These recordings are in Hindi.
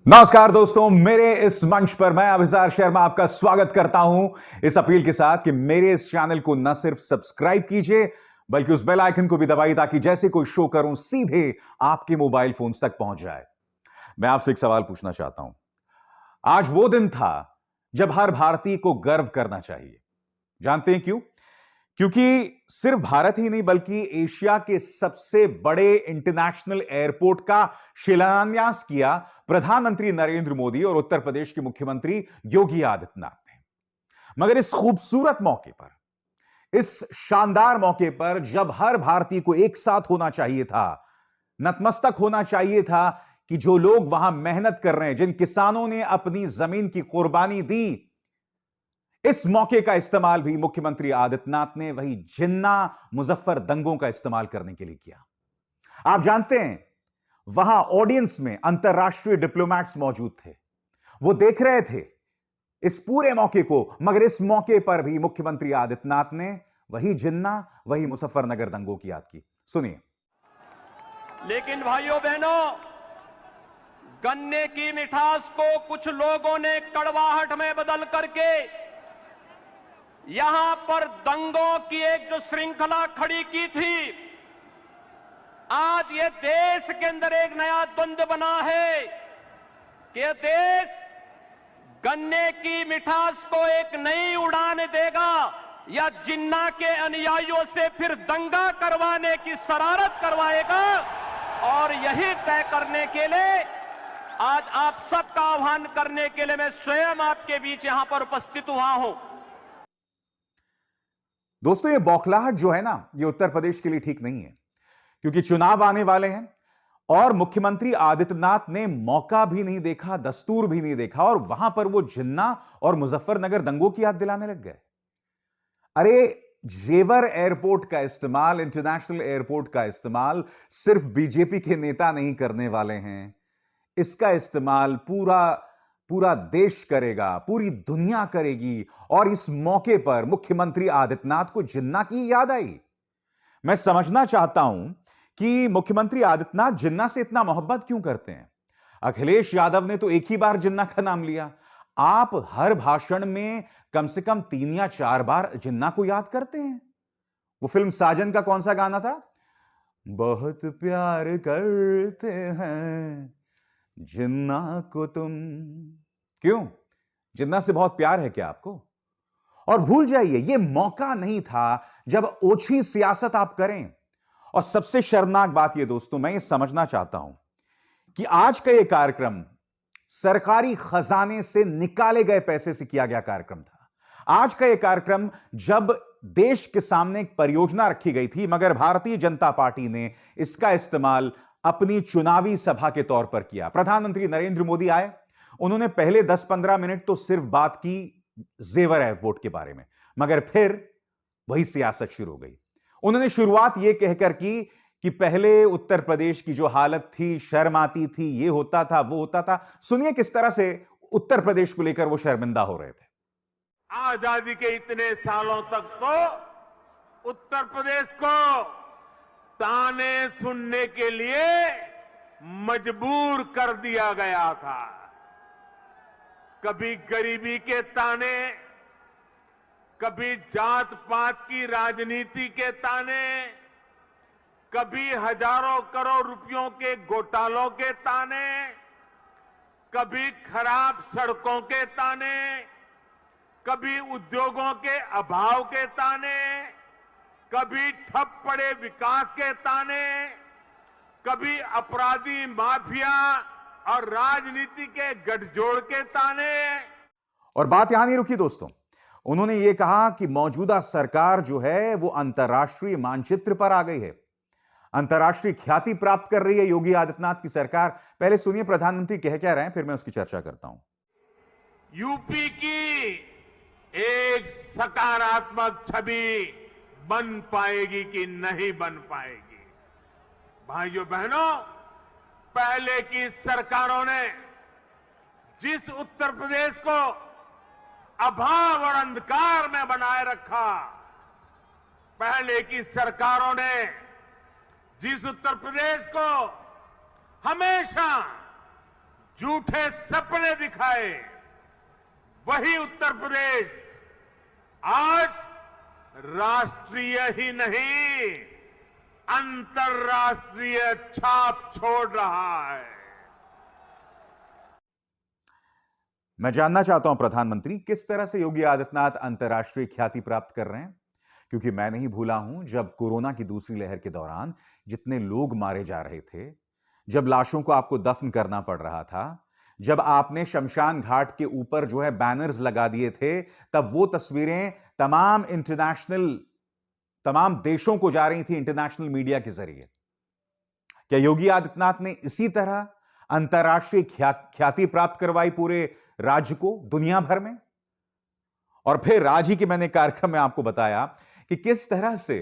नमस्कार दोस्तों, मेरे इस मंच पर मैं अभिसार शर्मा आपका स्वागत करता हूं इस अपील के साथ कि मेरे इस चैनल को न सिर्फ सब्सक्राइब कीजिए बल्कि उस बेल आइकन को भी दबाइए ताकि जैसे कोई शो करूं सीधे आपके मोबाइल फोन्स तक पहुंच जाए। मैं आपसे एक सवाल पूछना चाहता हूं। आज वो दिन था जब हर भारतीय को गर्व करना चाहिए। जानते हैं क्यों? क्योंकि सिर्फ भारत ही नहीं बल्कि एशिया के सबसे बड़े इंटरनेशनल एयरपोर्ट का शिलान्यास किया प्रधानमंत्री नरेंद्र मोदी और उत्तर प्रदेश के मुख्यमंत्री योगी आदित्यनाथ ने। मगर इस खूबसूरत मौके पर, इस शानदार मौके पर जब हर भारतीय को एक साथ होना चाहिए था, नतमस्तक होना चाहिए था कि जो लोग वहां मेहनत कर रहे हैं, जिन किसानों ने अपनी जमीन की कुर्बानी दी, इस मौके का इस्तेमाल भी मुख्यमंत्री आदित्यनाथ ने वही जिन्ना मुजफ्फर दंगों का इस्तेमाल करने के लिए किया। आप जानते हैं, वहां ऑडियंस में अंतरराष्ट्रीय डिप्लोमैट्स मौजूद थे। वो देख रहे थे इस पूरे मौके को, मगर इस मौके पर भी मुख्यमंत्री आदित्यनाथ ने वही जिन्ना, वही मुजफ्फरनगर दंगों की याद की। सुनिए। लेकिन भाइयों बहनों, गन्ने की मिठास को कुछ लोगों ने कड़वाहट में बदल करके यहां पर दंगों की एक जो श्रृंखला खड़ी की थी, आज ये देश के अंदर एक नया द्वंद्व बना है कि यह देश गन्ने की मिठास को एक नई उड़ान देगा या जिन्ना के अनुयायियों से फिर दंगा करवाने की शरारत करवाएगा। और यही तय करने के लिए आज आप सबका आह्वान करने के लिए मैं स्वयं आपके बीच यहां पर उपस्थित हुआ हूं। दोस्तों, ये बौखलाहट जो है ना, ये उत्तर प्रदेश के लिए ठीक नहीं है, क्योंकि चुनाव आने वाले हैं और मुख्यमंत्री आदित्यनाथ ने मौका भी नहीं देखा, दस्तूर भी नहीं देखा और वहां पर वो जिन्ना और मुजफ्फरनगर दंगों की याद दिलाने लग गए। अरे, जेवर एयरपोर्ट का इस्तेमाल, इंटरनेशनल एयरपोर्ट का इस्तेमाल सिर्फ बीजेपी के नेता नहीं करने वाले हैं। इसका इस्तेमाल पूरा पूरा देश करेगा, पूरी दुनिया करेगी। और इस मौके पर मुख्यमंत्री आदित्यनाथ को जिन्ना की याद आई। मैं समझना चाहता हूं कि मुख्यमंत्री आदित्यनाथ जिन्ना से इतना मोहब्बत क्यों करते हैं। अखिलेश यादव ने तो एक ही बार जिन्ना का नाम लिया। आप हर भाषण में कम से कम 3 या 4 बार जिन्ना को याद करते हैं। वो फिल्म साजन का कौन सा गाना था? बहुत प्यार करते हैं जिन्ना को तुम। क्यों? जिन्ना से बहुत प्यार है क्या आपको? और भूल जाइए, यह मौका नहीं था जब ओछी सियासत आप करें। और सबसे शर्मनाक बात यह दोस्तों, मैं यह समझना चाहता हूं कि आज का यह कार्यक्रम सरकारी खजाने से निकाले गए पैसे से किया गया कार्यक्रम था। आज का यह कार्यक्रम जब देश के सामने एक परियोजना रखी गई थी, मगर भारतीय जनता पार्टी ने इसका इस्तेमाल अपनी चुनावी सभा के तौर पर किया। प्रधानमंत्री नरेंद्र मोदी आए, उन्होंने पहले 10-15 मिनट तो सिर्फ बात की जेवर एयरपोर्ट के बारे में, मगर फिर वही सियासत शुरू हो गई। उन्होंने शुरुआत यह कहकर की कि पहले उत्तर प्रदेश की जो हालत थी, शर्म आती थी, यह होता था, वो होता था। सुनिए किस तरह से उत्तर प्रदेश को लेकर वो शर्मिंदा हो रहे थे। आजादी के इतने सालों तक तो उत्तर प्रदेश को ताने सुनने के लिए मजबूर कर दिया गया था। कभी गरीबी के ताने, कभी जात पात की राजनीति के ताने, कभी हजारों करोड़ रुपयों के घोटालों के ताने, कभी खराब सड़कों के ताने, कभी उद्योगों के अभाव के ताने, कभी ठप पड़े विकास के ताने, कभी अपराधी माफिया और राजनीति के गठजोड़ के ताने। और बात यहां नहीं रुकी दोस्तों, उन्होंने यह कहा कि मौजूदा सरकार जो है वो अंतर्राष्ट्रीय मानचित्र पर आ गई है, अंतर्राष्ट्रीय ख्याति प्राप्त कर रही है योगी आदित्यनाथ की सरकार। पहले सुनिए प्रधानमंत्री कह क्या रहे हैं, फिर मैं उसकी चर्चा करता हूं। यूपी की एक सकारात्मक छवि बन पाएगी कि नहीं बन पाएगी? भाइयों बहनों, पहले की सरकारों ने जिस उत्तर प्रदेश को अभाव और अंधकार में बनाए रखा, पहले की सरकारों ने जिस उत्तर प्रदेश को हमेशा झूठे सपने दिखाए, वही उत्तर प्रदेश आज राष्ट्रीय ही नहीं, अंतर्राष्ट्रीय छाप छोड़ रहा है। मैं जानना चाहता हूं प्रधानमंत्री, किस तरह से योगी आदित्यनाथ अंतर्राष्ट्रीय ख्याति प्राप्त कर रहे हैं? क्योंकि मैं नहीं भूला हूं जब कोरोना की दूसरी लहर के दौरान जितने लोग मारे जा रहे थे, जब लाशों को आपको दफन करना पड़ रहा था, जब आपने शमशान घाट के ऊपर जो है बैनर्स लगा दिए थे, तब वो तस्वीरें तमाम देशों को जा रही थी इंटरनेशनल मीडिया के जरिए। क्या योगी आदित्यनाथ ने इसी तरह अंतर्राष्ट्रीय ख्याति प्राप्त करवाई पूरे राज्य को दुनिया भर में? और फिर आज ही के मैंने कार्यक्रम में आपको बताया कि किस तरह से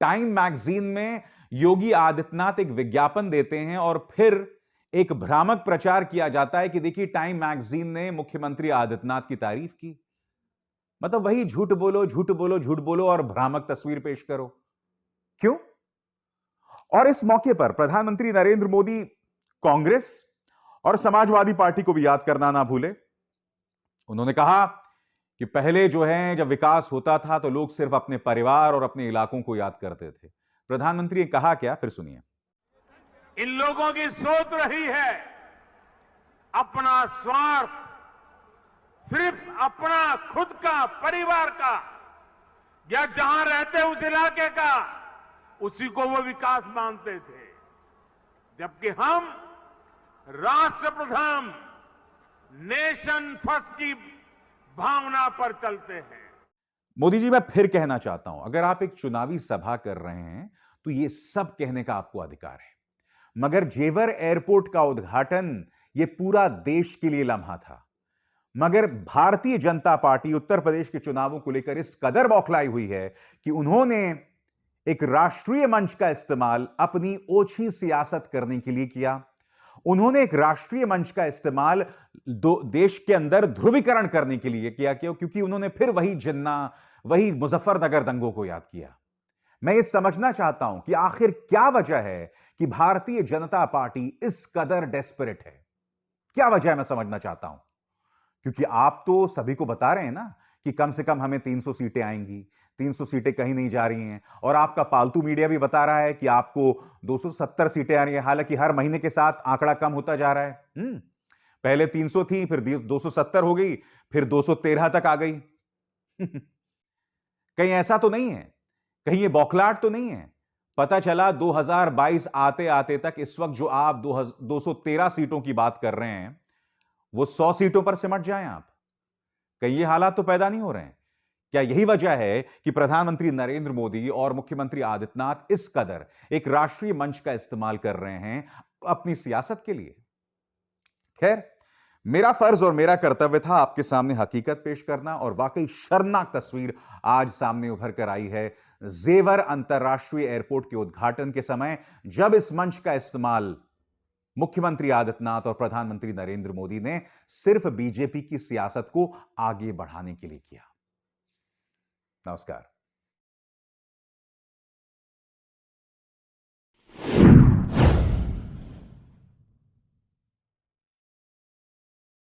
टाइम मैगजीन में योगी आदित्यनाथ एक विज्ञापन देते हैं और फिर एक भ्रामक प्रचार किया जाता है कि देखिए टाइम मैगजीन ने मुख्यमंत्री आदित्यनाथ की तारीफ की। मतलब वही झूठ बोलो झूठ बोलो झूठ बोलो और भ्रामक तस्वीर पेश करो। क्यों? और इस मौके पर प्रधानमंत्री नरेंद्र मोदी कांग्रेस और समाजवादी पार्टी को भी याद करना ना भूले। उन्होंने कहा कि पहले जो है जब विकास होता था तो लोग सिर्फ अपने परिवार और अपने इलाकों को याद करते थे। प्रधानमंत्री ने कहा क्या, फिर सुनिए। इन लोगों की सोच रही है अपना स्वार्थ, सिर्फ अपना खुद का, परिवार का, या जहां रहते उस इलाके का, उसी को वो विकास मानते थे। जबकि हम राष्ट्र प्रथम, नेशन फर्स्ट की भावना पर चलते हैं। मोदी जी, मैं फिर कहना चाहता हूं, अगर आप एक चुनावी सभा कर रहे हैं तो यह सब कहने का आपको अधिकार है, मगर जेवर एयरपोर्ट का उद्घाटन यह पूरा देश के लिए लम्हा था। मगर भारतीय जनता पार्टी उत्तर प्रदेश के चुनावों को लेकर इस कदर बौखलाई हुई है कि उन्होंने एक राष्ट्रीय मंच का इस्तेमाल अपनी ओछी सियासत करने के लिए किया। उन्होंने एक राष्ट्रीय मंच का इस्तेमाल देश के अंदर ध्रुवीकरण करने के लिए किया, क्योंकि उन्होंने फिर वही जिन्ना, वही मुजफ्फरनगर दंगों को याद किया। मैं ये समझना चाहता हूं कि आखिर क्या वजह है कि भारतीय जनता पार्टी इस कदर डेस्परेट है। क्या वजह है, मैं समझना चाहता हूं। क्योंकि आप तो सभी को बता रहे हैं ना कि कम से कम हमें 300 सीटें आएंगी, 300 सीटें कहीं नहीं जा रही हैं, और आपका पालतू मीडिया भी बता रहा है कि आपको 270 सीटें आ रही हैं। हालांकि हर महीने के साथ आंकड़ा कम होता जा रहा है। पहले 300 थी, फिर 270 हो गई, फिर 213 तक आ गई। कहीं ऐसा तो नहीं है, कहीं ये बौखलाहट तो नहीं है? पता चला 2022 आते आते तक इस वक्त जो आप 213 सीटों की बात कर रहे हैं, वो 100 सीटों पर सिमट जाएं आप। कहीं ये हालात तो पैदा नहीं हो रहे हैं? क्या यही वजह है कि प्रधानमंत्री नरेंद्र मोदी और मुख्यमंत्री आदित्यनाथ इस कदर एक राष्ट्रीय मंच का इस्तेमाल कर रहे हैं अपनी सियासत के लिए? खैर, मेरा फर्ज और मेरा कर्तव्य था आपके सामने हकीकत पेश करना, और वाकई शर्मनाक तस्वीर आज सामने उभर कर आई है जेवर अंतर्राष्ट्रीय एयरपोर्ट के उद्घाटन के समय, जब इस मंच का इस्तेमाल मुख्यमंत्री आदित्यनाथ और प्रधानमंत्री नरेंद्र मोदी ने सिर्फ बीजेपी की सियासत को आगे बढ़ाने के लिए किया। नमस्कार।